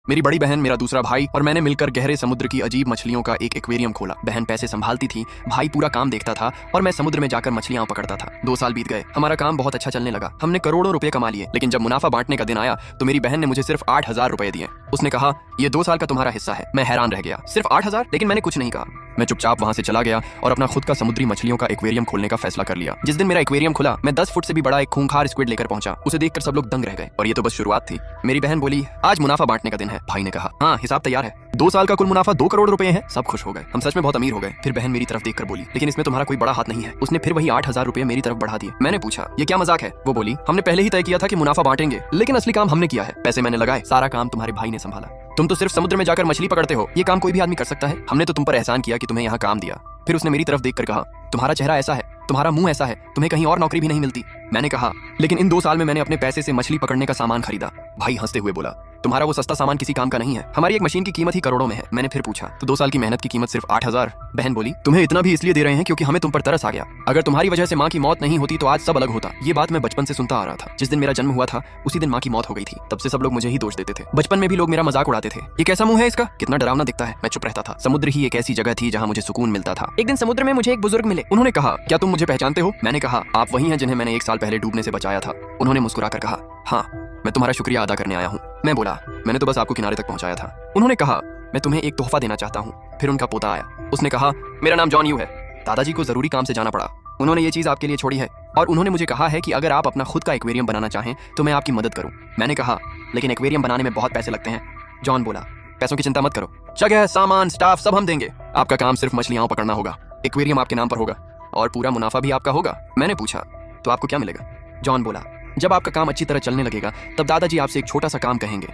मेरी बड़ी बहन, मेरा दूसरा भाई और मैंने मिलकर गहरे समुद्र की अजीब मछलियों का एक एक्वेरियम खोला। बहन पैसे संभालती थी, भाई पूरा काम देखता था और मैं समुद्र में जाकर मछलियां पकड़ता था। 2 साल बीत गए, हमारा काम बहुत अच्छा चलने लगा। हमने करोड़ों रुपए कमा लिए, लेकिन जब मुनाफा बांटने का दिन आया तो मेरी बहन ने मुझे सिर्फ 8,000 रुपए दिए। उसने कहा, ये 2 साल का तुम्हारा हिस्सा है। मैं हैरान रह गया, सिर्फ 8,000? लेकिन मैंने कुछ नहीं कहा। मैं चुपचाप वहां से चला गया और अपना खुद का समुद्री मछलियों का एक्वेरियम खोलने का फैसला कर लिया। जिस दिन मेरा एक्वेरियम खुला, मैं 10 फुट से भी बड़ा एक खूंखार स्क्विड लेकर पहुंचा। उसे देखकर सब लोग दंग रह गए और ये तो बस शुरुआत थी। मेरी बहन बोली, आज मुनाफा बांटने का दिन है। भाई ने कहा, हाँ, हिसाब तैयार है। 2 साल का कुल मुनाफा 2 करोड़ रुपए है। सब खुश हो गए, हम सच में बहुत अमीर हो गए। फिर बहन मेरी तरफ देखकर बोली, लेकिन इसमें तुम्हारा कोई बड़ा हाथ नहीं है। उसने फिर वही 8,000 रुपए मेरी तरफ बढ़ा दिए। मैंने पूछा, ये क्या मजाक है? वो बोली, हमने पहले ही तय किया था कि मुनाफा बांटेंगे, लेकिन असली काम हमने किया है। पैसे मैंने लगाए, सारा काम तुम्हारे भाई ने संभाला। तुम तो सिर्फ समुद्र में जाकर मछली पकड़ते हो, ये काम कोई भी आदमी कर सकता है। हमने तो तुम पर एहसान किया कि तुम्हें यहाँ काम दिया। फिर उसने मेरी तरफ देखकर कहा, तुम्हारा चेहरा ऐसा है, तुम्हारा मुंह ऐसा है, तुम्हें कहीं और नौकरी भी नहीं मिलती। मैंने कहा, लेकिन इन 2 साल में मैंने अपने पैसे से मछली पकड़ने का सामान खरीदा। भाई हंसते हुए बोला, तुम्हारा वो सस्ता सामान किसी काम का नहीं है। हमारी एक मशीन की कीमत ही करोड़ों में है। मैंने फिर पूछा, तो 2 साल की मेहनत की कीमत सिर्फ 8,000? बहन बोली, तुम्हें इतना भी इसलिए दे रहे हैं क्योंकि हमें तुम पर तरस आ गया। अगर तुम्हारी वजह से माँ की मौत नहीं होती तो आज सब अलग होता। ये बात मैं बचपन से सुनता आ रहा था। जिस दिन मेरा जन्म हुआ था उसी दिन माँ की मौत हो गई थी। तब से सब लोग मुझे ही दोष देते थे। बचपन में भी लोग मेरा मजाक उड़ाते थे, ये कैसा मुंह है इसका, कितना डरावना दिखता है। मैं चुप रहता था। समुद्र ही एक ऐसी जगह थी जहाँ मुझे सुकून मिलता था। एक दिन समुद्र में मुझे एक बुजुर्ग मिले। उन्होंने कहा, क्या तुम मुझे पहचानते हो? मैंने कहा, आप वही हैं जिन्हें मैंने 1 साल पहले डूबने से बचाया था। उन्होंने मुस्कुराकर कहा, हाँ, मैं तुम्हारा शुक्रिया अदा करने आया हूँ। मैं बोला, मैंने तो बस आपको किनारे तक पहुंचाया था। उन्होंने कहा, मैं तुम्हें एक तोहफा देना चाहता हूँ। फिर उनका पोता आया, उसने कहा, मेरा नाम जॉन यू है। दादाजी को जरूरी काम से जाना पड़ा, उन्होंने ये चीज आपके लिए छोड़ी है और उन्होंने मुझे कहा है कि अगर आप अपना खुद का एक्वेरियम बनाना चाहें तो मैं आपकी मदद करूं। मैंने कहा, लेकिन एक्वेरियम बनाने में बहुत पैसे लगते हैं। जॉन बोला, पैसों की चिंता मत करो, जगह, सामान, स्टाफ सब हम देंगे। आपका काम सिर्फ मछलियां पकड़ना होगा। एक्वेरियम आपके नाम पर होगा और पूरा मुनाफा भी आपका होगा। मैंने पूछा, तो आपको क्या मिलेगा? जॉन बोला, जब आपका काम अच्छी तरह चलने लगेगा तब दादाजी आपसे एक छोटा सा काम कहेंगे।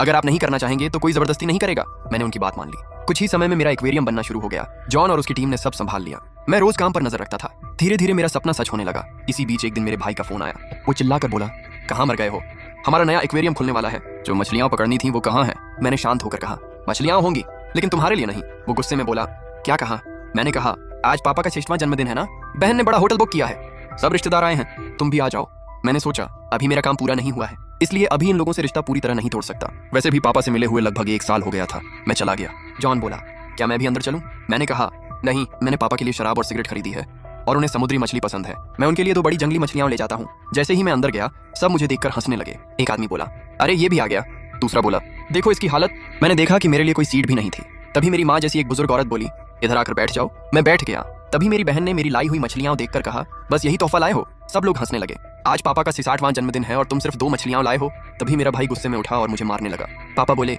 अगर आप नहीं करना चाहेंगे तो कोई जबरदस्ती नहीं करेगा। मैंने उनकी बात मान ली। कुछ ही समय में मेरा एक्वेरियम बनना शुरू हो गया। जॉन और उसकी टीम ने सब संभाल लिया। मैं रोज काम पर नजर रखता था। धीरे धीरे मेरा सपना सच होने लगा। इसी बीच एक दिन मेरे भाई का फोन आया। वो चिल्लाकर बोला, कहाँ मर गए हो? हमारा नया एक्वेरियम खुलने वाला है। जो मछलियां पकड़नी थी वो कहाँ है? मैंने शांत होकर कहा, मछलियां होंगी, लेकिन तुम्हारे लिए नहीं। वो गुस्से में बोला, क्या कहा? मैंने कहा, आज पापा का 60वां जन्मदिन है ना, बहन ने बड़ा होटल बुक किया है, सब रिश्तेदार आए हैं, तुम भी आ जाओ। मैंने सोचा, अभी मेरा काम पूरा नहीं हुआ है, इसलिए अभी इन लोगों से रिश्ता पूरी तरह नहीं तोड़ सकता। वैसे भी पापा से मिले हुए लगभग 1 साल हो गया था। मैं चला गया। जॉन बोला, क्या मैं भी अंदर चलूं? मैंने कहा, नहीं, मैंने पापा के लिए शराब और सिगरेट खरीदी है और उन्हें समुद्री मछली पसंद है। मैं उनके लिए 2 बड़ी जंगली मछलियां ले जाता हूँ। जैसे ही मैं अंदर गया, सब मुझे देखकर हंसने लगे। एक आदमी बोला, अरे ये भी आ गया। दूसरा बोला, देखो इसकी हालत। मैंने देखा कि मेरे लिए कोई सीट भी नहीं थी। तभी मेरी माँ जैसी एक बुजुर्ग औरत बोली, इधर आकर बैठ जाओ। मैं बैठ गया। तभी मेरी बहन ने मेरी लाई हुई मछलियां देखकर कहा, बस यही तोहफा लाए हो? सब लोग हंसने लगे। आज पापा का 60वां जन्मदिन है और तुम सिर्फ 2 मछलियां लाए हो। तभी मेरा भाई गुस्से में उठा और मुझे मारने लगा। पापा बोले,